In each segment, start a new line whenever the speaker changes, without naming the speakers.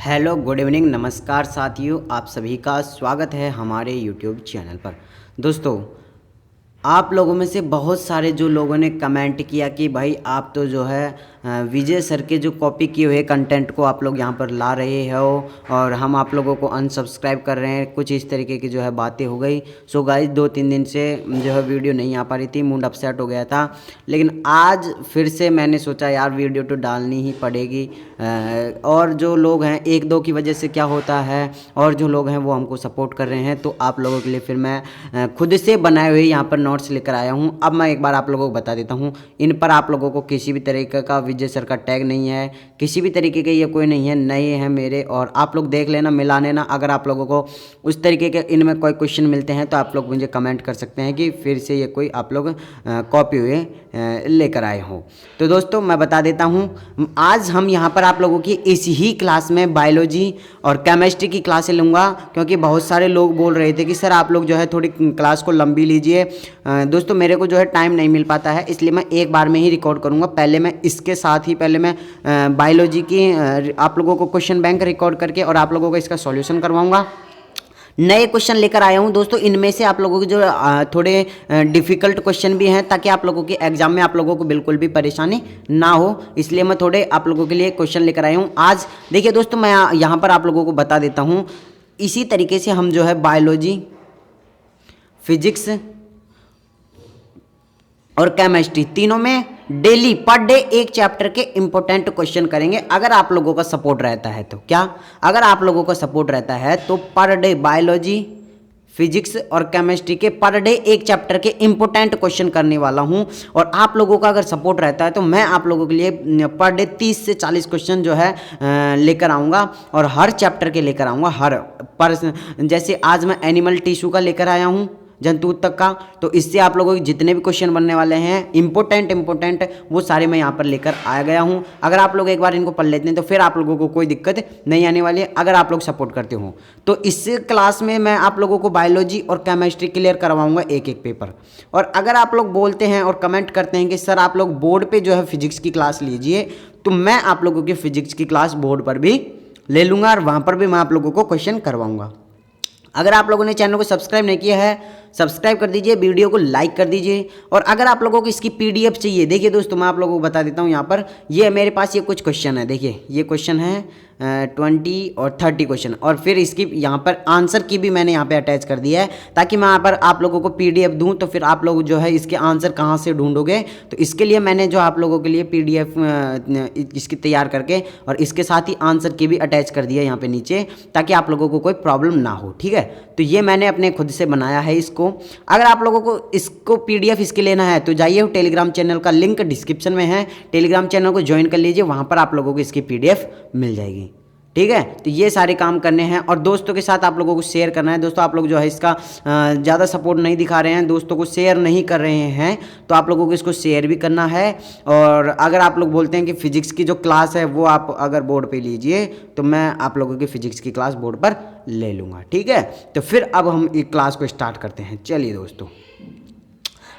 Hello good evening नमस्कार साथियों, आप सभी का स्वागत है हमारे यूट्यूब चैनल पर। दोस्तों, आप लोगों में से बहुत सारे जो लोगों ने कमेंट किया कि भाई आप तो जो है विजय सर के जो कॉपी किए हुए कंटेंट को आप लोग यहाँ पर ला रहे हो और हम आप लोगों को अनसब्सक्राइब कर रहे हैं, कुछ इस तरीके की जो है बातें हो गई। सो गाइस 2-3 दिन से जो है वीडियो नहीं आ पा रही थी, मूड अपसेट हो गया था, लेकिन आज फिर से मैंने सोचा यार वीडियो तो डालनी ही पड़ेगी। और जो लोग हैं 1-2 की वजह से क्या होता है, और जो लोग हैं वो हमको सपोर्ट कर रहे हैं, तो आप लोगों के लिए फिर मैं खुद से बनाए हुए यहाँ पर नोट्स लेकर आया हूँ। अब मैं एक बार आप लोगों को बता देता हूँ, इन पर आप लोगों को किसी भी तरीके का विजय सर का टैग नहीं है, किसी भी तरीके के ये कोई नहीं है, नए हैं मेरे, और आप लोग देख लेना, मिला लेना। अगर आप लोगों को उस तरीके के इनमें कोई क्वेश्चन मिलते हैं तो आप लोग मुझे कमेंट कर सकते हैं कि फिर से ये कोई आप लोग कॉपी हुए लेकर आए हो। तो दोस्तों मैं बता देता हूँ, आज हम यहाँ पर आप लोगों की इस ही क्लास में बायोलॉजी और केमिस्ट्री की क्लासें लूँगा, क्योंकि बहुत सारे लोग बोल रहे थे कि सर आप लोग जो है थोड़ी क्लास को लंबी लीजिए। दोस्तों मेरे को जो है टाइम नहीं मिल पाता है, इसलिए मैं एक बार में ही रिकॉर्ड करूँगा। पहले मैं इसके साथ ही पहले मैं बायोलॉजी की आप लोगों को क्वेश्चन बैंक रिकॉर्ड करके और आप लोगों को इसका सॉल्यूशन करवाऊँगा। नए क्वेश्चन लेकर आया हूं दोस्तों, इनमें से आप लोगों के जो थोड़े डिफ़िकल्ट क्वेश्चन भी हैं, ताकि आप लोगों के एग्जाम में आप लोगों को बिल्कुल भी परेशानी ना हो, इसलिए मैं थोड़े आप लोगों के लिए क्वेश्चन लेकर आया हूं आज। देखिए दोस्तों, मैं यहाँ पर आप लोगों को बता देता हूं, इसी तरीके से हम जो है बायोलॉजी, फिजिक्स और केमिस्ट्री तीनों में डेली पर डे एक चैप्टर के इंपॉर्टेंट क्वेश्चन करेंगे, अगर आप लोगों का सपोर्ट रहता है तो। क्या अगर आप लोगों का सपोर्ट रहता है तो पर डे बायोलॉजी, फिजिक्स और केमिस्ट्री के पर डे एक चैप्टर के इंपॉर्टेंट क्वेश्चन करने वाला हूं। और आप लोगों का अगर सपोर्ट रहता है तो मैं आप लोगों के लिए पर डे 30 से 40 क्वेश्चन जो है लेकर आऊँगा, और हर चैप्टर के लेकर आऊँगा। हर पर जैसे आज मैं एनिमल टिश्यू का लेकर आया हूँ, जंतु तक का, तो इससे आप लोगों के जितने भी क्वेश्चन बनने वाले हैं इंपॉर्टेंट वो सारे मैं यहाँ पर लेकर आ गया हूँ। अगर आप लोग एक बार इनको पढ़ लेते हैं तो फिर आप लोगों को कोई दिक्कत नहीं आने वाली है, अगर आप लोग सपोर्ट करते हो तो। इस क्लास में मैं आप लोगों को बायोलॉजी और केमिस्ट्री क्लियर करवाऊंगा एक एक पेपर। और अगर आप लोग बोलते हैं और कमेंट करते हैं कि सर आप लोग बोर्ड पर जो है फिजिक्स की क्लास लीजिए, तो मैं आप लोगों की फिजिक्स की क्लास बोर्ड पर भी ले लूँगा, और वहाँ पर भी मैं आप लोगों को क्वेश्चन करवाऊँगा। अगर आप लोगों ने चैनल को सब्सक्राइब नहीं किया है, सब्सक्राइब कर दीजिए, वीडियो को लाइक कर दीजिए। और अगर आप लोगों को इसकी पीडीएफ चाहिए, देखिए दोस्तों मैं आप लोगों को बता देता हूँ, यहाँ पर ये मेरे पास ये कुछ क्वेश्चन है। देखिए ये क्वेश्चन है 20 और 30 क्वेश्चन, और फिर इसकी यहाँ पर आंसर की भी मैंने यहाँ पे अटैच कर दिया है, ताकि मैं यहाँ पर आप लोगों को पीडीएफ दूँ तो फिर आप लोग जो है इसके आंसर कहाँ से ढूंढोगे। तो इसके लिए मैंने जो आप लोगों के लिए पीडीएफ इसकी तैयार करके और इसके साथ ही आंसर की भी अटैच कर दिया यहाँ पे नीचे, ताकि आप लोगों को कोई प्रॉब्लम ना हो। ठीक है, तो ये मैंने अपने खुद से बनाया है इसको। अगर आप लोगों को इसको पीडीएफ इसके लेना है तो जाइए, टेलीग्राम चैनल का लिंक डिस्क्रिप्शन में है, टेलीग्राम चैनल को ज्वाइन कर लीजिए, वहाँ पर आप लोगों को इसकी पीडीएफ मिल जाएगी। ठीक है, तो ये सारे काम करने हैं और दोस्तों के साथ आप लोगों को शेयर करना है। दोस्तों आप लोग जो है इसका ज़्यादा सपोर्ट नहीं दिखा रहे हैं, दोस्तों को शेयर नहीं कर रहे हैं, तो आप लोगों को इसको शेयर भी करना है। और अगर आप लोग बोलते हैं कि फिजिक्स की जो क्लास है वो आप अगर बोर्ड पे लीजिए, तो मैं आप लोगों की फिजिक्स की क्लास बोर्ड पर ले लूँगा। ठीक है, तो फिर अब हम इस क्लास को स्टार्ट करते हैं। चलिए दोस्तों,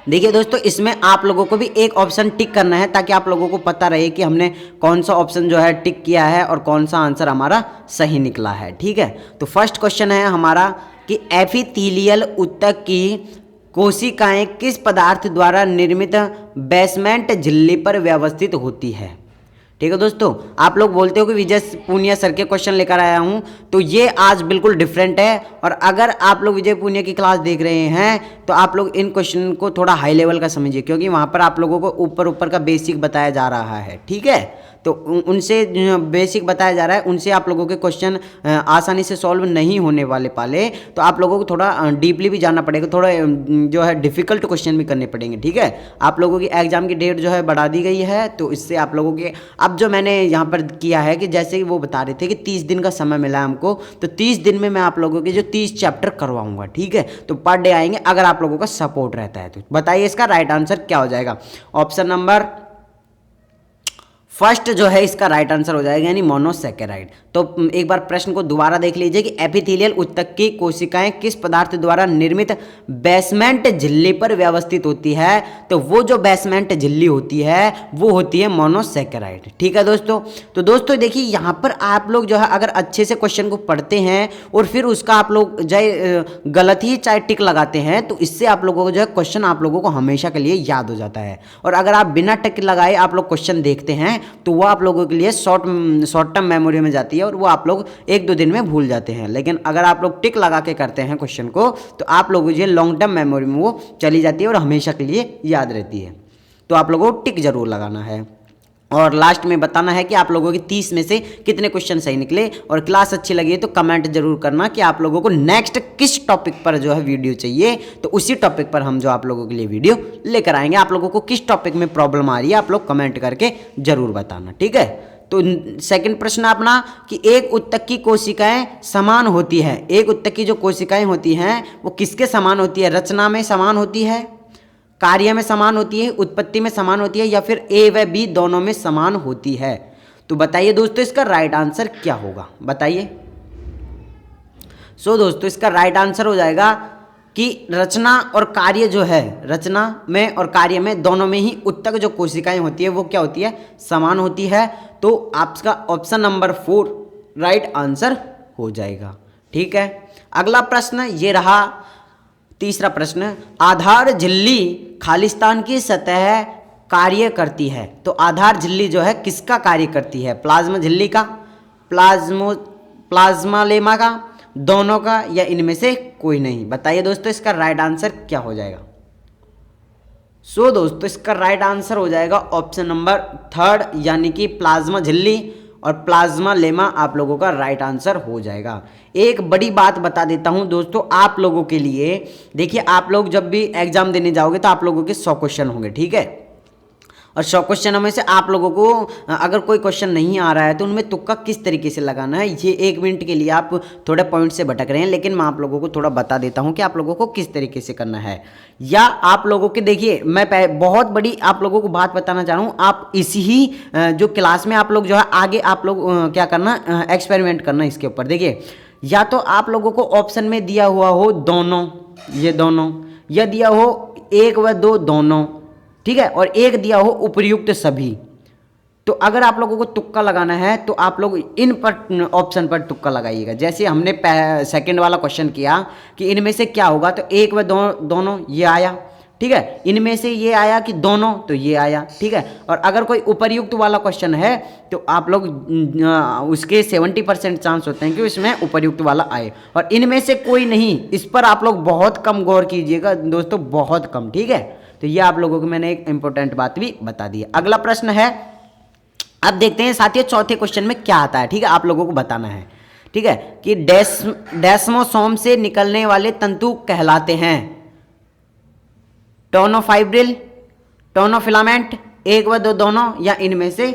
देखिए दोस्तों, इसमें आप लोगों को भी एक ऑप्शन टिक करना है, ताकि आप लोगों को पता रहे कि हमने कौन सा ऑप्शन जो है टिक किया है और कौन सा आंसर हमारा सही निकला है। ठीक है, तो फर्स्ट क्वेश्चन है हमारा कि एपिथेलियल ऊतक की कोशिकाएं किस पदार्थ द्वारा निर्मित बेसमेंट झिल्ली पर व्यवस्थित होती है। ठीक है दोस्तों, आप लोग बोलते हो कि विजय पूनिया सर के क्वेश्चन लेकर आया हूं, तो ये आज बिल्कुल डिफरेंट है। और अगर आप लोग विजय पूनिया की क्लास देख रहे हैं तो आप लोग इन क्वेश्चन को थोड़ा हाई लेवल का समझिए, क्योंकि वहां पर आप लोगों को ऊपर का बेसिक बताया जा रहा है। ठीक है, तो उनसे बेसिक बताया जा रहा है, उनसे आप लोगों के क्वेश्चन आसानी से सॉल्व नहीं होने वाले पाले, तो आप लोगों को थोड़ा डीपली भी जानना पड़ेगा, थोड़ा जो है डिफिकल्ट क्वेश्चन भी करने पड़ेंगे। ठीक है, आप लोगों की एग्जाम की डेट जो है बढ़ा दी गई है, तो इससे आप लोगों के अब जो मैंने यहाँ पर किया है कि जैसे कि वो बता रहे थे कि 30 दिन का समय मिला है हमको, तो 30 दिन में मैं आप लोगों के जो 30 चैप्टर करवाऊंगा। ठीक है, तो पर डे आएंगे, अगर आप लोगों का सपोर्ट रहता है तो। बताइए इसका राइट आंसर क्या हो जाएगा। ऑप्शन नंबर फर्स्ट जो है इसका राइट आंसर हो जाएगा, यानी मोनोसैकेराइड। तो एक बार प्रश्न को दोबारा देख लीजिए कि एपिथेलियल ऊतक की कोशिकाएं किस पदार्थ द्वारा निर्मित बेसमेंट झिल्ली पर व्यवस्थित होती है, तो वो जो बेसमेंट झिल्ली होती है वो होती है मोनोसैकेराइड। ठीक है दोस्तों। तो दोस्तों देखिए यहाँ पर आप लोग जो है अगर अच्छे से क्वेश्चन को पढ़ते हैं और फिर उसका आप लोग चाहे गलत ही चाहे टिक लगाते हैं, तो इससे आप लोगों को जो है क्वेश्चन आप लोगों को हमेशा के लिए याद हो जाता है। और अगर आप बिना टिक लगाए आप लोग क्वेश्चन देखते हैं तो वो आप लोगों के लिए शॉर्ट टर्म मेमोरी में जाती है और वो आप लोग 1-2 दिन में भूल जाते हैं। लेकिन अगर आप लोग टिक लगा के करते हैं क्वेश्चन को तो आप लोगों को लॉन्ग टर्म मेमोरी में वो चली जाती है और हमेशा के लिए याद रहती है। तो आप लोगों को टिक जरूर लगाना है और लास्ट में बताना है कि आप लोगों के 30 में से कितने क्वेश्चन सही निकले। और क्लास अच्छी लगी तो कमेंट जरूर करना कि आप लोगों को नेक्स्ट किस टॉपिक पर जो है वीडियो चाहिए, तो उसी टॉपिक पर हम जो आप लोगों के लिए वीडियो लेकर आएंगे। आप लोगों को किस टॉपिक में प्रॉब्लम आ रही है आप लोग कमेंट करके जरूर बताना। ठीक है। तो सेकंड प्रश्न अपना कि एक ऊतक की कोशिकाएं समान होती है, एक ऊतक की जो कोशिकाएं होती हैं वो किसके समान होती है? रचना में समान होती है, कार्य में समान होती है, उत्पत्ति में समान होती है, या फिर ए व बी दोनों में समान होती है? तो बताइए दोस्तों इसका राइट आंसर क्या होगा, बताइए। सो दोस्तों इसका राइट आंसर हो जाएगा कि रचना और कार्य जो है, रचना में और कार्य में दोनों में ही ऊतक जो कोशिकाएं होती है वो क्या होती है? समान होती है। तो आपका ऑप्शन नंबर 4 राइट आंसर हो जाएगा। ठीक है। अगला प्रश्न ये रहा, तीसरा प्रश्न, आधार झिल्ली खालिस्तान की सतह कार्य करती है। तो आधार झिल्ली जो है किसका कार्य करती है? प्लाज्मा झिल्ली का, प्लाज्मा लेमा का, दोनों का, या इनमें से कोई नहीं? बताइए दोस्तों इसका राइट आंसर क्या हो जाएगा। सो दोस्तों इसका राइट आंसर हो जाएगा ऑप्शन नंबर 3 यानी कि प्लाज्मा झिल्ली और प्लाज्मा लेमा आप लोगों का राइट आंसर हो जाएगा। एक बड़ी बात बता देता हूं दोस्तों आप लोगों के लिए, देखिए आप लोग जब भी एग्जाम देने जाओगे तो आप लोगों के 100 क्वेश्चन होंगे। ठीक है। और 100 क्वेश्चनों में से आप लोगों को अगर कोई क्वेश्चन नहीं आ रहा है तो उनमें तुक्का किस तरीके से लगाना है, ये 1 मिनट के लिए आप थोड़े पॉइंट से भटक रहे हैं, लेकिन मैं आप लोगों को थोड़ा बता देता हूं कि आप लोगों को किस तरीके से करना है। या आप लोगों के देखिए मैं बहुत बड़ी आप लोगों को बात बताना चाह रहा हूँ, आप इसी ही जो क्लास में आप लोग जो है आगे आप लोग क्या करना, एक्सपेरिमेंट करना इसके ऊपर। देखिए या तो आप लोगों को ऑप्शन में दिया हुआ हो दोनों, ये दोनों, या दिया हो 1 व 2 दोनों, ठीक है, और एक दिया हो उपर्युक्त सभी। तो अगर आप लोगों को तुक्का लगाना है तो आप लोग इन पर ऑप्शन पर तुक्का लगाइएगा। जैसे हमने सेकंड वाला क्वेश्चन किया कि इनमें से क्या होगा, तो 1 व 2 दोनों ये आया। ठीक है। इनमें से ये आया कि दोनों, तो ये आया। ठीक है। और अगर कोई उपर्युक्त वाला क्वेश्चन है तो आप लोग उसके 70% चांस होते हैं कि उसमें उपर्युक्त वाला आए, और इनमें से कोई नहीं। इस पर आप लोग बहुत कम गौर कीजिएगा दोस्तों, बहुत कम। ठीक है। तो ये आप लोगों को मैंने एक इंपॉर्टेंट बात भी बता दी है। अगला प्रश्न है, अब देखते हैं साथियों चौथे क्वेश्चन में क्या आता है। ठीक है। आप लोगों को बताना है। ठीक है, कि डेस्मोसोम से निकलने वाले तंतु कहलाते हैं टोनोफाइब्रिल, टोनोफिलामेंट, 1 व 2 दोनों, या इनमें से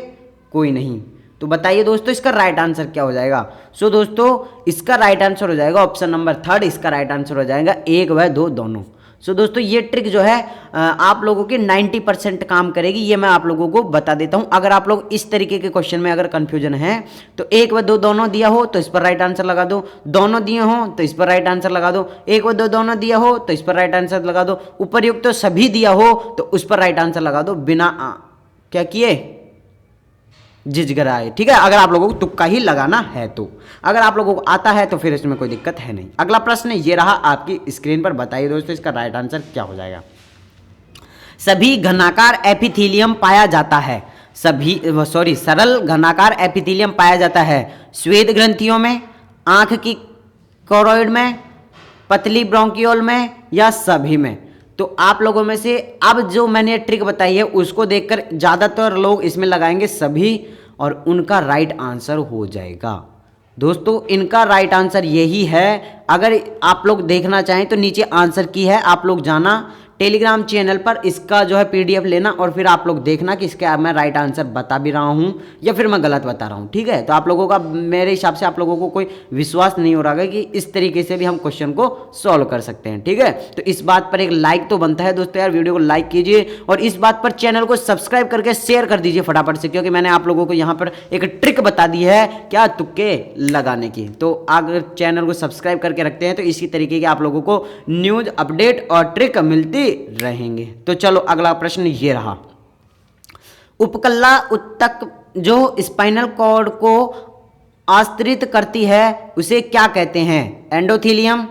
कोई नहीं? तो बताइए दोस्तों इसका राइट आंसर क्या हो जाएगा। सो दोस्तों इसका राइट आंसर हो जाएगा ऑप्शन नंबर 3, इसका राइट आंसर हो जाएगा 1 व 2 दोनों। सो दोस्तों ये ट्रिक जो है आप लोगों की 90% काम करेगी, ये मैं आप लोगों को बता देता हूं। अगर आप लोग इस तरीके के क्वेश्चन में अगर कंफ्यूजन है तो 1 व 2 दोनों दिया हो तो इस पर राइट आंसर लगा दो, दोनों दिए हो तो इस पर राइट आंसर लगा दो, 1 व 2 दोनों दिया हो तो इस पर राइट आंसर लगा दो, उपर्युक्त तो सभी दिया हो तो उस पर राइट आंसर लगा दो, बिना क्या किए झिझगराए। ठीक है। अगर आप लोगों को तुक्का ही लगाना है तो, अगर आप लोगों को आता है तो फिर इसमें कोई दिक्कत है नहीं। अगला प्रश्न ये रहा आपकी स्क्रीन पर, बताइए दोस्तों इसका राइट आंसर क्या हो जाएगा। सभी घनाकार एपिथेलियम पाया जाता है, सरल घनाकार एपिथेलियम पाया जाता है श्वेत ग्रंथियों में, आंख की कोरोइड में, पतली ब्रोंकियोल में, या सभी में? तो आप लोगों में से अब जो मैंने ट्रिक बताई है उसको देखकर ज़्यादातर लोग इसमें लगाएंगे सभी, और उनका राइट आंसर हो जाएगा। दोस्तों इनका राइट आंसर यही है, अगर आप लोग देखना चाहें तो नीचे आंसर की है, आप लोग जाना टेलीग्राम चैनल पर, इसका जो है पीडीएफ लेना और फिर आप लोग देखना कि इसका मैं राइट आंसर बता भी रहा हूँ या फिर मैं गलत बता रहा हूँ। ठीक है, तो आप लोगों का मेरे हिसाब से आप लोगों को कोई विश्वास नहीं हो रहा है कि इस तरीके से भी हम क्वेश्चन को सॉल्व कर सकते हैं। ठीक है, तो इस बात पर एक लाइक तो बनता है दोस्तों यार, वीडियो को लाइक कीजिए और इस बात पर चैनल को सब्सक्राइब करके शेयर कर दीजिए फटाफट से, क्योंकि मैंने आप लोगों को यहाँ पर एक ट्रिक बता दी है क्या, तुक्के लगाने की। तो अगर चैनल को सब्सक्राइब करके रखते हैं तो इसी तरीके के आप लोगों को न्यूज अपडेट और ट्रिक मिलती रहेंगे। तो चलो अगला प्रश्न ये रहा, उपकला उत्तक जो स्पाइनल कॉर्ड को आश्रित करती है उसे क्या कहते हैं? एंडोथीलियम,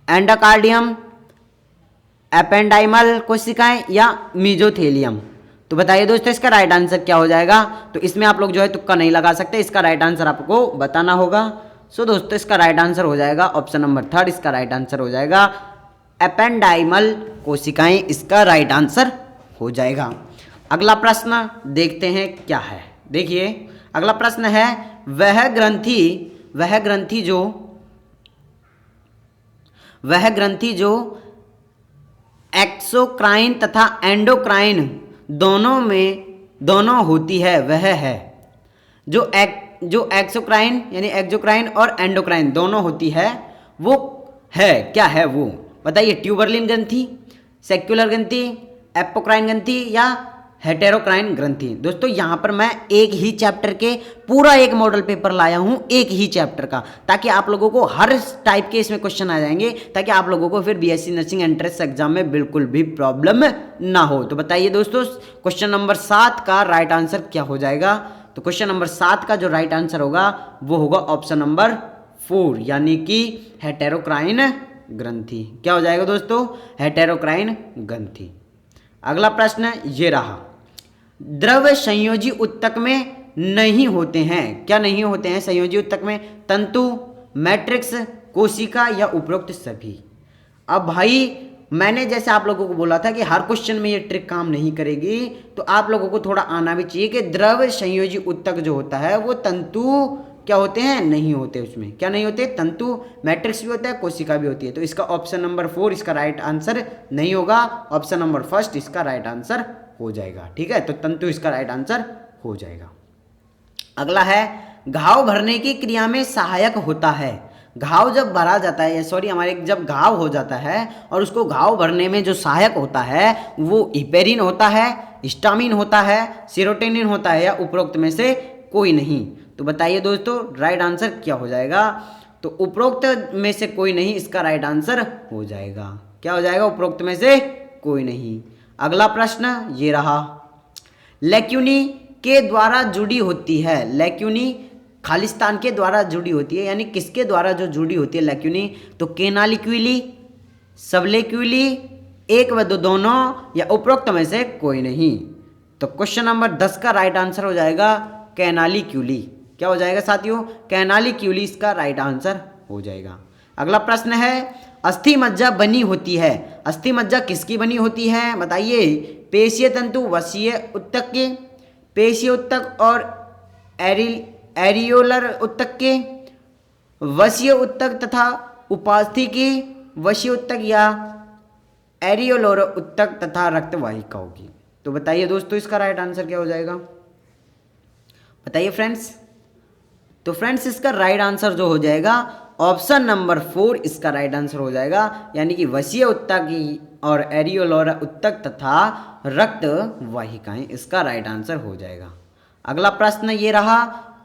एंडोकार्डियम, एपेंडाइमल कोशिकाएं या मीजोथेलियम? तो बताइए दोस्तों इसका राइट आंसर क्या हो जाएगा। तो इसमें आप लोग जो है तुक्का नहीं लगा सकते, इसका राइट आंसर आपको बताना होगा। सो दोस्तों इसका राइट आंसर हो जाएगा ऑप्शन नंबर 3, इसका राइट आंसर हो जाएगा एपेंडाइमल कोशिकाएं, इसका राइट आंसर हो जाएगा। अगला प्रश्न देखते हैं क्या है। देखिए अगला प्रश्न है, वह ग्रंथि जो एक्सोक्राइन तथा एंडोक्राइन दोनों होती है वह है, जो एक्सोक्राइन यानी एक्सोक्राइन और एंडोक्राइन दोनों होती है वो है, क्या है वो? बताइए, ट्यूबरलिन ग्रंथि, सेक्युलर ग्रंथि, एपोक्राइन ग्रंथि या हेटेरोक्राइन ग्रंथि? दोस्तों यहाँ पर मैं एक ही चैप्टर के पूरा एक मॉडल पेपर लाया हूँ, एक ही चैप्टर का, ताकि आप लोगों को हर टाइप के इसमें क्वेश्चन आ जाएंगे, ताकि आप लोगों को फिर बीएससी नर्सिंग एंट्रेंस एग्जाम में बिल्कुल भी प्रॉब्लम ना हो। तो बताइए दोस्तों क्वेश्चन नंबर 7 का राइट आंसर क्या हो जाएगा? तो क्वेश्चन नंबर 7 का जो राइट आंसर होगा वो होगा ऑप्शन नंबर 4 यानी कि हेटेरोक्राइन ग्रंथि। क्या हो जाएगा दोस्तों? हेटेरोक्राइन ग्रंथि। अगला प्रश्न ये रहा, द्रव संयोजी उत्तक में नहीं होते हैं, क्या नहीं होते हैं संयोजी उत्तक में? तंतु, मैट्रिक्स, कोशिका या उपरोक्त सभी? अब भाई मैंने जैसे आप लोगों को बोला था कि हर क्वेश्चन में ये ट्रिक काम नहीं करेगी, तो आप लोगों को थोड़ा आना भी चाहिए कि द्रव संयोजी उत्तक जो होता है वो तंतु क्या होते हैं? नहीं होते, उसमें क्या नहीं होते? तंतु, मैट्रिक्स भी होता है, कोशिका भी होती है। तो इसका ऑप्शन नंबर 4 इसका राइट आंसर नहीं होगा, ऑप्शन नंबर 1 इसका राइट आंसर हो जाएगा। ठीक है, तो तंतु इसका राइट आंसर हो जाएगा। अगला है, घाव भरने की क्रिया में सहायक होता है। घाव जब भरा जाता है, सॉरी हमारे जब घाव हो जाता है और उसको घाव भरने में जो सहायक होता है वो हिपेरिन होता है, हिस्टामिन होता है, सेरोटोनिन होता है या उपरोक्त में से कोई नहीं? तो बताइए दोस्तों राइट आंसर क्या हो जाएगा? तो उपरोक्त में से कोई नहीं इसका राइट आंसर हो जाएगा। क्या हो जाएगा? उपरोक्त में से कोई नहीं। अगला प्रश्न ये रहा, लेक्यूनी के द्वारा जुड़ी होती है। लेक्यूनी खालिस्तान के द्वारा जुड़ी होती है, यानी किसके द्वारा जो जुड़ी होती है लेक्यूनी? तो केनालिक्यूली, सबलेक्यूली, एक व दो दोनों या उपरोक्त में से कोई नहीं? तो क्वेश्चन नंबर 10 का राइट आंसर हो जाएगा कैनालिक्यूली। क्या हो जाएगा साथियों? कैनालिक्यूली इसका राइट आंसर हो जाएगा। अगला प्रश्न है, अस्थि मज्जा बनी होती है। अस्थि मज्जा किसकी बनी होती है? बताइए, पेशीय तंतु, वसीय उत्तक के, पेशीय उत्तक और एरियोलर उत्तक के, वसीय उत्तक तथा उपास्थि के, वसीय उत्तक या एरियोलर उत्तक तथा रक्तवाहिकाओं की? तो बताइए दोस्तों इसका राइट आंसर क्या हो जाएगा? बताइए फ्रेंड्स। तो फ्रेंड्स इसका राइट आंसर जो हो जाएगा ऑप्शन नंबर 4 इसका राइट आंसर हो जाएगा, यानी कि वसीय उत्तक और एरियोलर उत्तक तथा रक्त वाहिकाएं इसका राइट आंसर हो जाएगा। अगला प्रश्न ये रहा,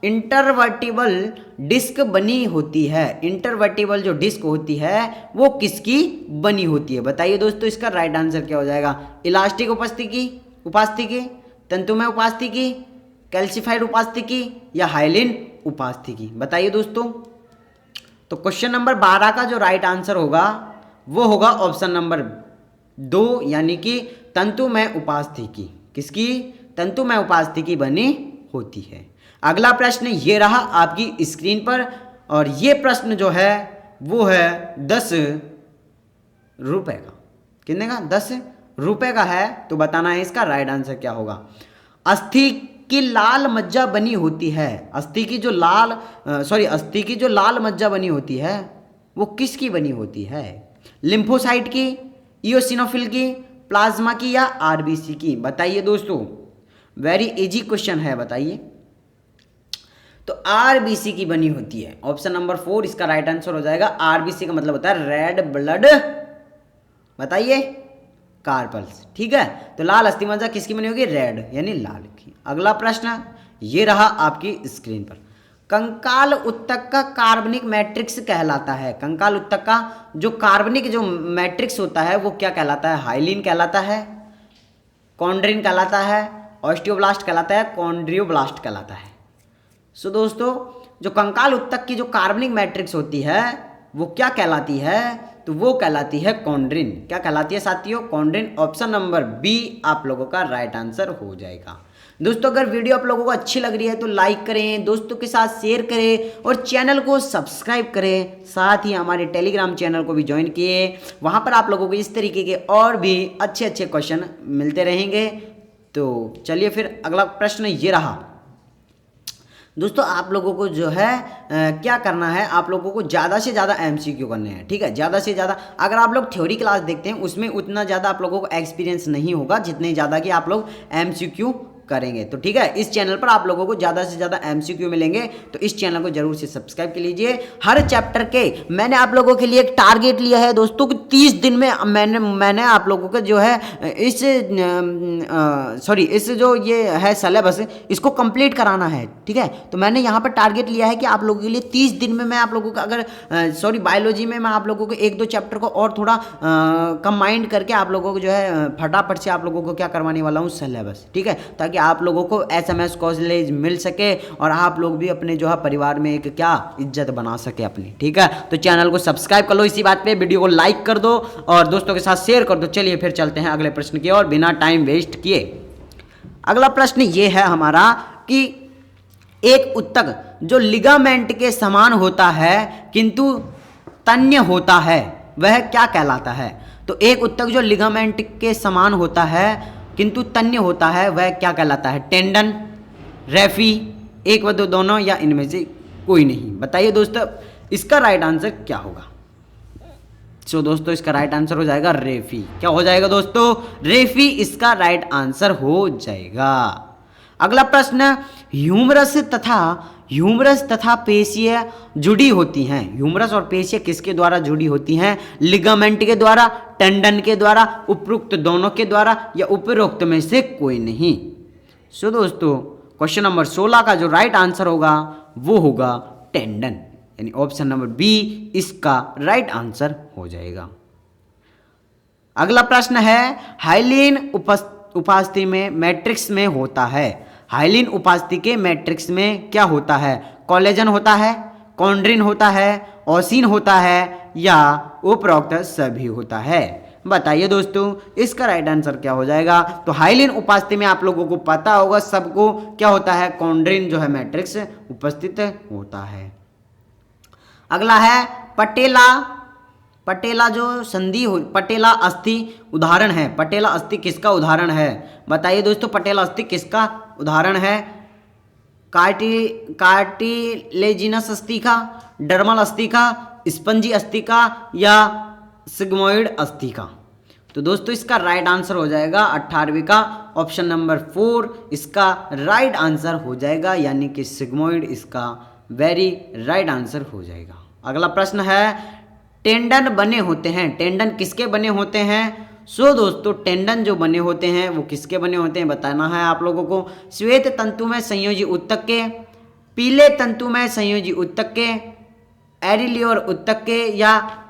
इंटरवर्टिबल डिस्क बनी होती है। इंटरवर्टिबल जो डिस्क होती है वो किसकी बनी होती है? बताइए दोस्तों इसका राइट आंसर क्या हो जाएगा? इलास्टिक उपास्थि की, तंतुमय उपास्थि की, कैल्सिफाइड उपास्थि की या हाइलिन उपास्थि की? बताइए दोस्तों। तो क्वेश्चन नंबर 12 का जो राइट आंसर होगा वो होगा ऑप्शन नंबर 2 यानी कि तंतुमय उपास्थि की। किसकी? तंतुमय उपास्थि की बनी होती है। अगला प्रश्न ये रहा आपकी स्क्रीन पर और ये प्रश्न जो है वो है 10 रुपए का। कितने का? 10 रुपए का है। तो बताना है इसका राइट आंसर क्या होगा। अस्थि की लाल मज्जा बनी होती है। अस्थि की जो लाल मज्जा बनी होती है वो किसकी बनी होती है? लिम्फोसाइट की, इओसिनोफिल की, प्लाज्मा की या आरबीसी की? बताइए दोस्तों, वेरी इजी क्वेश्चन है, बताइए। तो आरबीसी की बनी होती है। ऑप्शन नंबर 4 इसका राइट आंसर हो जाएगा। आरबीसी का मतलब होता है रेड ब्लड, बताइए, कार्पल्स, ठीक है। तो लाल अस्थि मज्जा किसकी बनी होगी? रेड यानी लाल की। अगला प्रश्न ये रहा आपकी स्क्रीन पर। कंकाल उत्तक का कार्बनिक मैट्रिक्स कहलाता है। कंकाल उत्तक का जो कार्बनिक जो मैट्रिक्स होता है वो क्या कहलाता है? हाइलिन कहलाता है, कॉन्ड्रिन कहलाता है, ऑस्टियोब्लास्ट कहलाता है, कॉन्ड्रियोब्लास्ट कहलाता है। सो दोस्तों, जो कंकाल उत्तक की जो कार्बनिक मैट्रिक्स होती है वो क्या कहलाती है? तो वो कहलाती है कॉन्ड्रिन। क्या कहलाती है साथियों? कॉन्ड्रिन। ऑप्शन नंबर बी आप लोगों का राइट आंसर हो जाएगा। दोस्तों, अगर वीडियो आप लोगों को अच्छी लग रही है तो लाइक करें, दोस्तों के साथ शेयर करें और चैनल को सब्सक्राइब करें। साथ ही हमारे टेलीग्राम चैनल को भी ज्वाइन किए, वहाँ पर आप लोगों को इस तरीके के और भी अच्छे अच्छे क्वेश्चन मिलते रहेंगे। तो चलिए फिर अगला प्रश्न ये रहा। दोस्तों, आप लोगों को जो है क्या करना है, आप लोगों को ज़्यादा से ज़्यादा एमसीक्यू करने हैं, ठीक है। ज़्यादा से ज़्यादा अगर आप लोग थ्योरी क्लास देखते हैं उसमें उतना ज़्यादा आप लोगों को एक्सपीरियंस नहीं होगा जितने ज़्यादा कि आप लोग एमसीक्यू करेंगे। तो ठीक है, इस चैनल पर आप लोगों को ज़्यादा से ज़्यादा एमसीक्यू मिलेंगे, तो इस चैनल को जरूर से सब्सक्राइब कर लीजिए। हर चैप्टर के मैंने आप लोगों के लिए एक टारगेट लिया है दोस्तों कि 30 दिन में मैंने आप लोगों को जो है इस जो ये है सिलेबस, इसको कंप्लीट कराना है, ठीक है। तो मैंने यहाँ पर टारगेट लिया है कि आप लोगों के लिए 30 दिन में मैं आप लोगों को अगर बायोलॉजी में मैं आप लोगों को 1-2 चैप्टर को और थोड़ा कंबाइंड करके आप लोगों को जो है फटाफट से आप लोगों को क्या करवाने वाला हूँ, सिलेबस, ठीक है, ताकि आप लोगों को एसएमएस कॉलेज मिल सके और आप लोग भी अपने जो है परिवार में एक क्या इज्जत बना सके अपनी, ठीक है। तो चैनल को सब्सक्राइब कर लो, इसी बात पे वीडियो को लाइक कर दो और दोस्तों के साथ शेयर कर दो। चलिए फिर चलते हैं अगले प्रश्न की ओर बिना टाइम वेस्ट किए। अगला प्रश्न ये है हमारा कि एक उत्तक जो लिगामेंट के समान होता है किंतु तन्य होता है वह क्या कहलाता है? तो एक उत्तक जो लिगामेंट के समान होता है किंतु तन्य होता है वह क्या कहलाता है? टेंडन, रेफी, एक व दो दोनों या इनमें से कोई नहीं? बताइए दोस्तों, इसका राइट आंसर क्या होगा? सो दोस्तों, इसका राइट आंसर हो जाएगा रेफी। क्या हो जाएगा दोस्तों? रेफी इसका राइट आंसर हो जाएगा। अगला प्रश्न, ह्यूमरस तथा पेशियां जुड़ी होती हैं। ह्यूमरस और पेशियां किसके द्वारा जुड़ी होती हैं? लिगामेंट के द्वारा, टेंडन के द्वारा, उपरोक्त दोनों के द्वारा या उपरोक्त में से कोई नहीं? सो दोस्तों, क्वेश्चन नंबर 16 का जो राइट आंसर होगा वो होगा टेंडन, यानी ऑप्शन नंबर बी इसका राइट आंसर हो जाएगा। अगला प्रश्न है, हाइलिन उपस्थिति में मैट्रिक्स में होता है। हाइलिन उपस्थिति के मैट्रिक्स में क्या होता है? कोलेजन होता है, कॉन्ड्रिन होता है, ओसिन होता है या उपरोक्त सभी होता है? बताइए दोस्तों, इसका राइट आंसर क्या हो जाएगा? तो हाइलिन उपस्थिति में आप लोगों को पता होगा सबको क्या होता है, कॉन्ड्रिन जो है मैट्रिक्स उपस्थित होता है। अगला है पटेला जो संधि हो, पटेला अस्थि उदाहरण है। पटेला अस्थि किसका उदाहरण है? बताइए दोस्तों, पटेला अस्थि किसका उदाहरण है? कार्टिलेजिनस अस्थि का, डर्मल अस्थि का, स्पंजी अस्थि का या सिग्मोइड अस्थि का? तो दोस्तों, इसका राइट आंसर हो जाएगा 18वीं का ऑप्शन नंबर 4 इसका राइट आंसर हो जाएगा, यानी कि सिग्मोइड इसका वेरी राइट आंसर हो जाएगा। अगला प्रश्न है, टेंडन बने होते हैं। टेंडन किसके बने होते हैं? सो दोस्तों, टेंडन जो बने होते हैं वो किसके बने होते हैं बताना है आप लोगों को। श्वेत तंतु में संयोजी उत्तक के, पीले तंतु में संयोजी उत्तक के, एरिलियोर उत्तक के या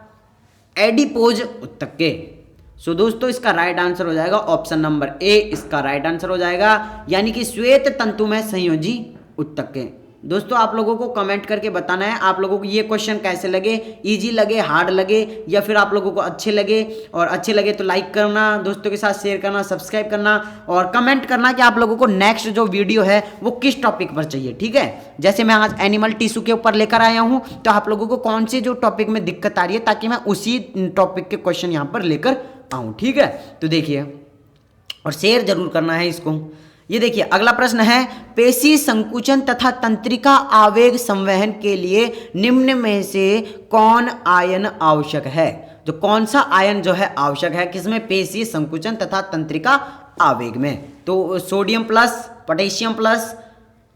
एडिपोज उत्तक के? सो दोस्तों, इसका राइट आंसर हो जाएगा ऑप्शन नंबर ए इसका राइट आंसर हो जाएगा, यानी कि श्वेत तंतु में संयोजी उत्तक के। दोस्तों, आप लोगों को कमेंट करके बताना है आप लोगों को ये क्वेश्चन कैसे लगे, इजी लगे, हार्ड लगे या फिर आप लोगों को अच्छे लगे। और अच्छे लगे तो लाइक करना, दोस्तों के साथ शेयर करना, सब्सक्राइब करना और कमेंट करना कि आप लोगों को नेक्स्ट जो वीडियो है वो किस टॉपिक पर चाहिए, ठीक है। जैसे मैं आज एनिमल टिश्यू के ऊपर लेकर आया हूँ, तो आप लोगों को कौन से जो टॉपिक में दिक्कत आ रही है ताकि मैं उसी टॉपिक के क्वेश्चन यहाँ पर लेकर आऊँ, ठीक है। तो देखिए, और शेयर जरूर करना है इसको। ये देखिए अगला प्रश्न है, पेशी संकुचन तथा तंत्रिका आवेग संवहन के लिए निम्न में से कौन आयन आवश्यक है? जो कौन सा आयन जो है आवश्यक है किसमें? पेशी संकुचन तथा तंत्रिका आवेग में। तो sodium plus, potassium plus,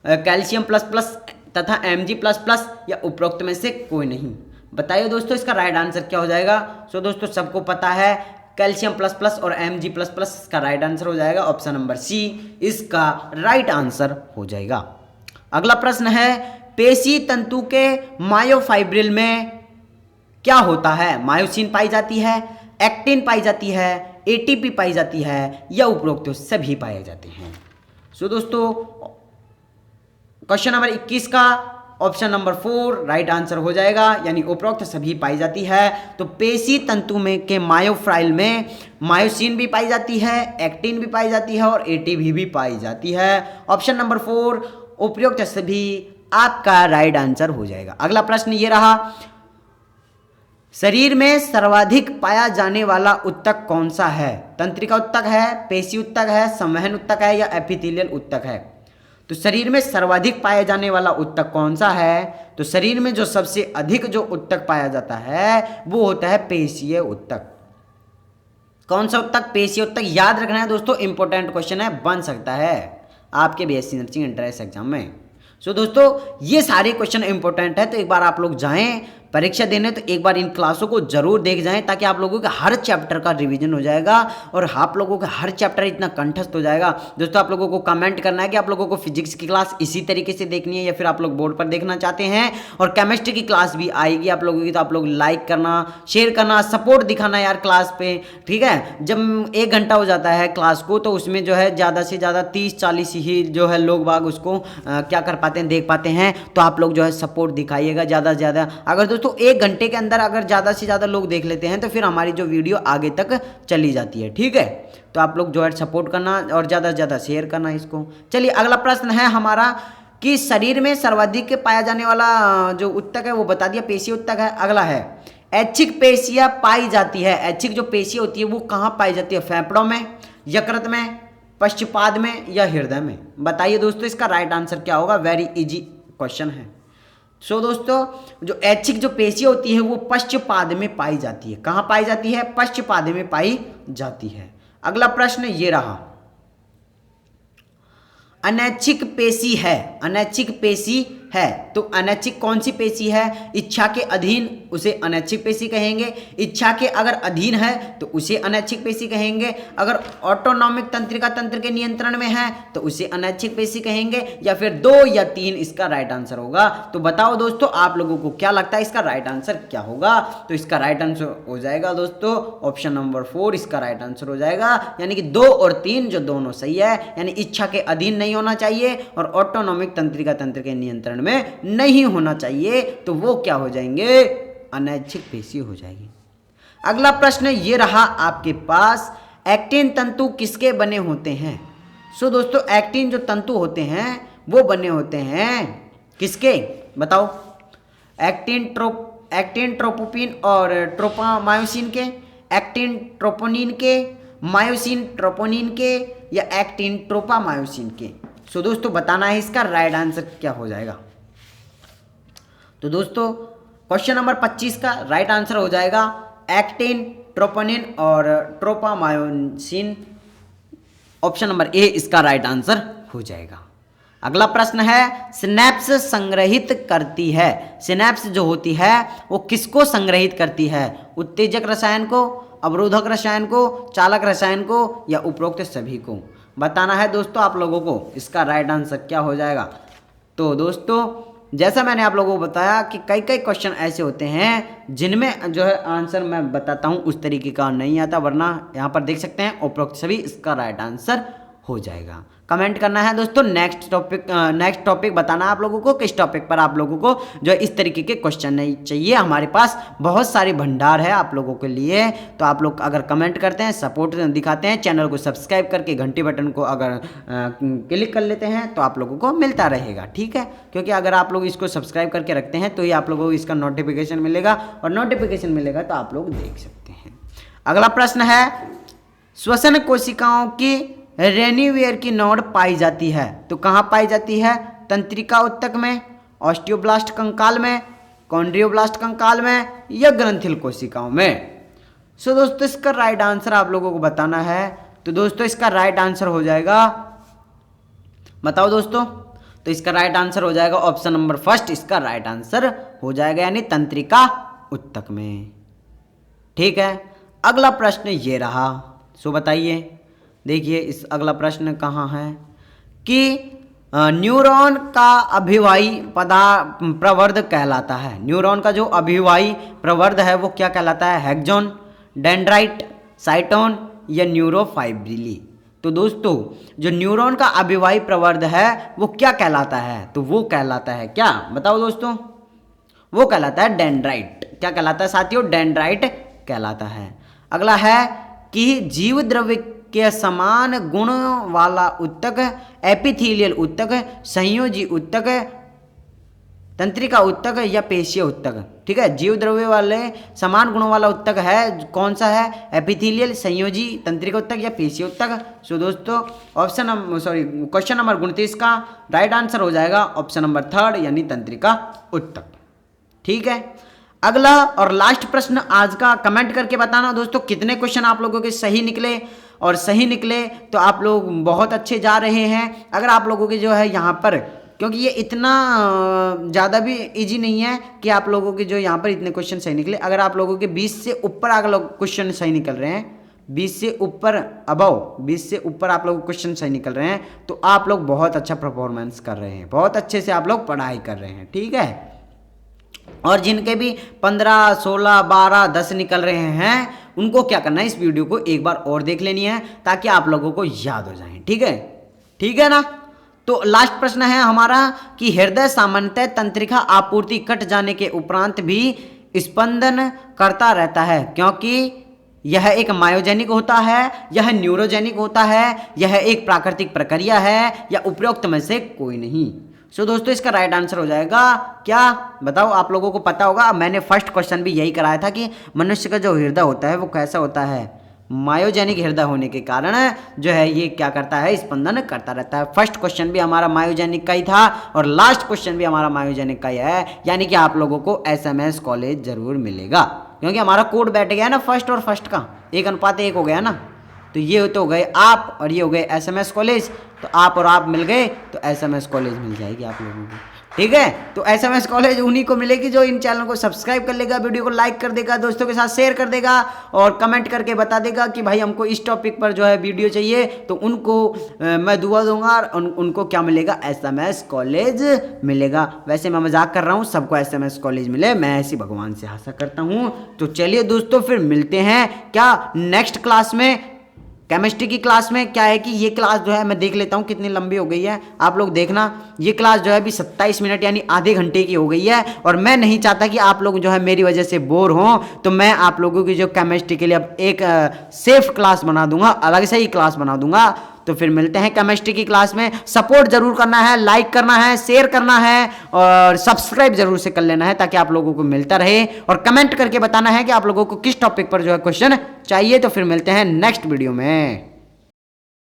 calcium plus plus तथा Mg प्लस प्लस, या उपरोक्त में से कोई नहीं। बताइए दोस्तों इसका राइट आंसर क्या हो जाएगा? सो दोस्तों सबको पता है कैल्शियम प्लस प्लस और Mg प्लस प्लस इसका राइट आंसर हो जाएगा। ऑप्शन नंबर सी इसका राइट आंसर हो जाएगा। अगला प्रश्न है, पेशी तंतु के मायोफाइब्रिल में क्या होता है? मायोसिन पाई जाती है, एक्टिन पाई जाती है, एटीपी पाई जाती है, या उपरोक्त सभी पाए जाते हैं। सो दोस्तों क्वेश्चन नंबर 21 का ऑप्शन नंबर 4 राइट आंसर हो जाएगा, यानी उपरोक्त सभी पाई जाती है। तो पेशी तंतु में के मायोफाइल में मायोसिन भी पाई जाती है, एक्टिन भी पाई जाती है और एटीपी भी पाई जाती है। ऑप्शन नंबर 4 उपरोक्त सभी आपका राइट आंसर हो जाएगा। अगला प्रश्न ये रहा, शरीर में सर्वाधिक पाया जाने वाला ऊतक कौन सा है? तंत्रिका ऊतक है, पेशी ऊतक है, संवहन ऊतक है, या एपिथेलियल ऊतक है? तो शरीर में सर्वाधिक पाया जाने वाला ऊतक कौन सा है? तो शरीर में जो सबसे अधिक जो ऊतक पाया जाता है वो होता है पेशीय ऊतक। कौन सा ऊतक? पेशीय ऊतक। याद रखना है दोस्तों, इंपॉर्टेंट क्वेश्चन है, बन सकता है आपके बीएससी नर्सिंग एंट्रेंस एग्जाम में। सो दोस्तों ये सारे क्वेश्चन इंपॉर्टेंट है, तो एक बार आप लोग जाएं परीक्षा देने, तो एक बार इन क्लासों को जरूर देख जाएं, ताकि आप लोगों के हर चैप्टर का रिवीजन हो जाएगा और आप लोगों का हर चैप्टर इतना कंठस्थ हो जाएगा। दोस्तों आप लोगों को कमेंट करना है कि आप लोगों को फिजिक्स की क्लास इसी तरीके से देखनी है या फिर आप लोग बोर्ड पर देखना चाहते हैं, और केमिस्ट्री की क्लास भी आएगी आप लोगों की, तो आप लोग लाइक करना, शेयर करना, सपोर्ट दिखाना यार क्लास पे, ठीक है। जब 1 घंटा हो जाता है क्लास को, तो उसमें जो है ज़्यादा से ज़्यादा 30-40 ही जो है लोग बाग उसको क्या कर पाते हैं, देख पाते हैं। तो आप लोग जो है सपोर्ट दिखाइएगा ज़्यादा से ज़्यादा। अगर दोस्तों 1 घंटे के अंदर अगर ज़्यादा से ज़्यादा लोग देख लेते हैं तो फिर हमारी जो वीडियो आगे तक चली जाती है, ठीक है। तो आप लोग जो है सपोर्ट करना और ज़्यादा से ज़्यादा शेयर करना इसको। चलिए अगला प्रश्न है हमारा कि शरीर में सर्वाधिक पाया जाने वाला जो ऊतक है वो बता दिया, पेशीय ऊतक है। अगला है ऐच्छिक पेशियाँ पाई जाती है। ऐच्छिक जो पेशियाँ होती है वो कहाँ पाई जाती है? फेफड़ों में, यकृत में, पश्चपाद में, या हृदय में? बताइए दोस्तों इसका राइट आंसर क्या होगा? वेरी इजी क्वेश्चन है। सो दोस्तों जो ऐच्छिक जो पेशी होती है वो पश्चपाद में पाई जाती है। कहाँ पाई जाती है? पश्चपाद में पाई जाती है। अगला प्रश्न ये रहा, अनैच्छिक पेशी है। अनैच्छिक पेशी है, तो अनैच्छिक कौन सी पेशी है? इच्छा के अधीन उसे अनैच्छिक पेशी कहेंगे, इच्छा के अगर अधीन है तो उसे अनैच्छिक पेशी कहेंगे, अगर ऑटोनॉमिक तंत्रिका तंत्र के नियंत्रण में है तो उसे अनैच्छिक पेशी कहेंगे, या फिर 2 या 3 इसका राइट आंसर होगा। तो बताओ दोस्तों आप लोगों को क्या लगता है इसका राइट आंसर क्या होगा? तो इसका राइट आंसर हो जाएगा दोस्तों ऑप्शन नंबर 4 इसका राइट आंसर हो जाएगा, यानी कि 2 और 3 जो दोनों सही है, यानी इच्छा के अधीन नहीं होना चाहिए और ऑटोनॉमिक तंत्रिका तंत्र के नियंत्रण में नहीं होना चाहिए, तो वो क्या हो जाएंगे? अनैच्छिक पेशी हो जाएगी। अगला प्रश्न ये रहा आपके पास, एक्टिन तंतु किसके बने होते हैं? सो दोस्तों एक्टिन जो तंतु होते हैं वो बने होते हैं किसके? बताओ। एक्टिन ट्रोपोपिन और ट्रोपोमायोसिन के, एक्टिन ट्रोपोनिन के, मायोसिन ट्रोपोनिन के, या एक्टिन ट्रोपोमायोसिन के? सो दोस्तों बताना है इसका राइट आंसर क्या हो जाएगा। तो दोस्तों क्वेश्चन नंबर 25 का राइट आंसर हो जाएगा एक्टिन, ट्रोपोनिन और ट्रोपोमायोसिन। ऑप्शन नंबर ए इसका राइट आंसर हो जाएगा। अगला प्रश्न है, सिनेप्स संग्रहित करती है। सिनेप्स जो होती है वो किसको संग्रहित करती है? उत्तेजक रसायन को, अवरोधक रसायन को, चालक रसायन को, या उपरोक्त सभी को? बताना है दोस्तों आप लोगों को इसका राइट आंसर क्या हो जाएगा। तो दोस्तों जैसा मैंने आप लोगों को बताया कि कई क्वेश्चन ऐसे होते हैं जिनमें जो है आंसर मैं बताता हूं उस तरीके का नहीं आता, वरना यहाँ पर देख सकते हैं उपरोक्त सभी इसका राइट आंसर हो जाएगा। कमेंट करना है दोस्तों नेक्स्ट टॉपिक बताना आप लोगों को, किस टॉपिक पर आप लोगों को जो इस तरीके के क्वेश्चन नहीं चाहिए। हमारे पास बहुत सारे भंडार है आप लोगों के लिए, तो आप लोग अगर कमेंट करते हैं, सपोर्ट दिखाते हैं, चैनल को सब्सक्राइब करके घंटी बटन को अगर क्लिक कर लेते हैं तो आप लोगों को मिलता रहेगा, ठीक है। क्योंकि अगर आप लोग इसको सब्सक्राइब करके रखते हैं तो ही आप लोगों को इसका नोटिफिकेशन मिलेगा, और नोटिफिकेशन मिलेगा तो आप लोग देख सकते हैं। अगला प्रश्न है, श्वसन कोशिकाओं की रेनिवेयर की नोड पाई जाती है? तो कहाँ पाई जाती है? तंत्रिका ऊतक में, ऑस्टियोब्लास्ट कंकाल में, कॉन्ड्रियोब्लास्ट कंकाल में, या ग्रंथिल कोशिकाओं में? सो दोस्तों इसका राइट आंसर आप लोगों को बताना है। तो दोस्तों इसका राइट आंसर हो जाएगा, बताओ दोस्तों, तो इसका राइट आंसर हो जाएगा ऑप्शन नंबर फर्स्ट, इसका राइट आंसर हो जाएगा, यानी तंत्रिका ऊतक में। ठीक है, अगला प्रश्न ये रहा। सो बताइए, देखिए इस अगला प्रश्न कहाँ है कि न्यूरॉन का अभिवाही प्रवर्ध कहलाता है। न्यूरॉन का जो अभिवाही प्रवर्ध है वो क्या कहलाता है? हेक्सोन, डेंड्राइट, साइटोन या न्यूरोफाइब्रिली? तो दोस्तों जो न्यूरॉन का अभिवाही प्रवर्ध है वो क्या कहलाता है? तो वो कहलाता है क्या, बताओ दोस्तों? वो कहलाता है डेंड्राइट। क्या कहलाता है साथियों? डेंड्राइट कहलाता है। अगला है कि जीव द्रव्य के समान गुण वाला ऊतक एपिथेलियल ऊतक, संयोजी ऊतक, तंत्रिका ऊतक या पेशीय ऊतक? ठीक है, जीव द्रव्य वाले समान गुणों वाला ऊतक है, कौन सा है? एपिथेलियल, संयोजी, तंत्रिका ऊतक या पेशीय ऊतक? सो दोस्तों क्वेश्चन नंबर 29 का राइट आंसर हो जाएगा ऑप्शन नंबर थर्ड, यानी तंत्रिका ऊतक। ठीक है, अगला और लास्ट प्रश्न आज का, कमेंट करके बताना दोस्तों कितने क्वेश्चन आप लोगों के सही निकले, और सही निकले तो आप लोग बहुत अच्छे जा रहे हैं। अगर आप लोगों के जो है यहाँ पर, क्योंकि ये इतना ज़्यादा भी इजी नहीं है कि आप लोगों के जो यहाँ पर इतने क्वेश्चन सही निकले। अगर आप लोगों के 20 से ऊपर अगर क्वेश्चन सही निकल रहे हैं, 20 से ऊपर अबव 20 से ऊपर आप लोग क्वेश्चन सही निकल रहे हैं, तो आप लोग बहुत अच्छा परफॉर्मेंस कर रहे हैं, बहुत अच्छे से आप लोग पढ़ाई कर रहे हैं। ठीक है, और जिनके भी 15, 16, 12, 10 निकल रहे हैं, उनको क्या करना है, इस वीडियो को एक बार और देख लेनी है ताकि आप लोगों को याद हो जाए। ठीक है, ठीक है ना? तो लास्ट प्रश्न है हमारा कि हृदय सामान्यतः तंत्रिका आपूर्ति कट जाने के उपरांत भी स्पंदन करता रहता है, क्योंकि यह एक मायोजेनिक होता है, यह न्यूरोजेनिक होता है, यह एक प्राकृतिक प्रक्रिया है, या उपरोक्त में से कोई नहीं? सो दोस्तों इसका राइट आंसर हो जाएगा क्या, बताओ? आप लोगों को पता होगा, मैंने फर्स्ट क्वेश्चन भी यही कराया था कि मनुष्य का जो हृदय होता है वो कैसा होता है? मायोजेनिक हृदय होने के कारण जो है ये क्या करता है? स्पंदन करता रहता है। फर्स्ट क्वेश्चन भी हमारा मायोजेनिक का ही था और लास्ट क्वेश्चन भी हमारा मायोजेनिक का ही है, यानी कि आप लोगों को SMS कॉलेज जरूर मिलेगा, क्योंकि हमारा कोड बैठ गया ना फर्स्ट और फर्स्ट का 1:1 हो गया ना। तो ये तो हो गए आप और ये हो गए SMS कॉलेज, तो आप और आप मिल गए तो SMS कॉलेज मिल जाएगी आप लोगों को। ठीक है, तो SMS कॉलेज उन्हीं को मिलेगी जो इन चैनल को सब्सक्राइब कर लेगा, वीडियो को लाइक कर देगा, दोस्तों के साथ शेयर कर देगा और कमेंट करके बता देगा कि भाई हमको इस टॉपिक पर जो है वीडियो चाहिए, तो उनको मैं दुआ दूंगा और उनको क्या मिलेगा? SMS कॉलेज मिलेगा। वैसे मैं मजाक कर रहा हूँ, सबको SMS कॉलेज मिले, मैं ऐसी भगवान से आशा करता हूँ। तो चलिए दोस्तों फिर मिलते हैं क्या नेक्स्ट क्लास में, केमिस्ट्री की क्लास में। क्या है कि ये क्लास जो है मैं देख लेता हूँ कितनी लंबी हो गई है, आप लोग देखना। ये क्लास जो है अभी 27 मिनट यानी आधे घंटे की हो गई है, और मैं नहीं चाहता कि आप लोग जो है मेरी वजह से बोर हों, तो मैं आप लोगों की जो केमिस्ट्री के लिए अब एक सेफ क्लास बना दूंगा, अलग से ही क्लास बना दूंगा। तो फिर मिलते हैं केमिस्ट्री की क्लास में। सपोर्ट जरूर करना है, लाइक करना है, शेयर करना है और सब्सक्राइब जरूर से कर लेना है ताकि आप लोगों को मिलता रहे, और कमेंट करके बताना है कि आप लोगों को किस टॉपिक पर जो है क्वेश्चन चाहिए। तो फिर मिलते हैं नेक्स्ट वीडियो में।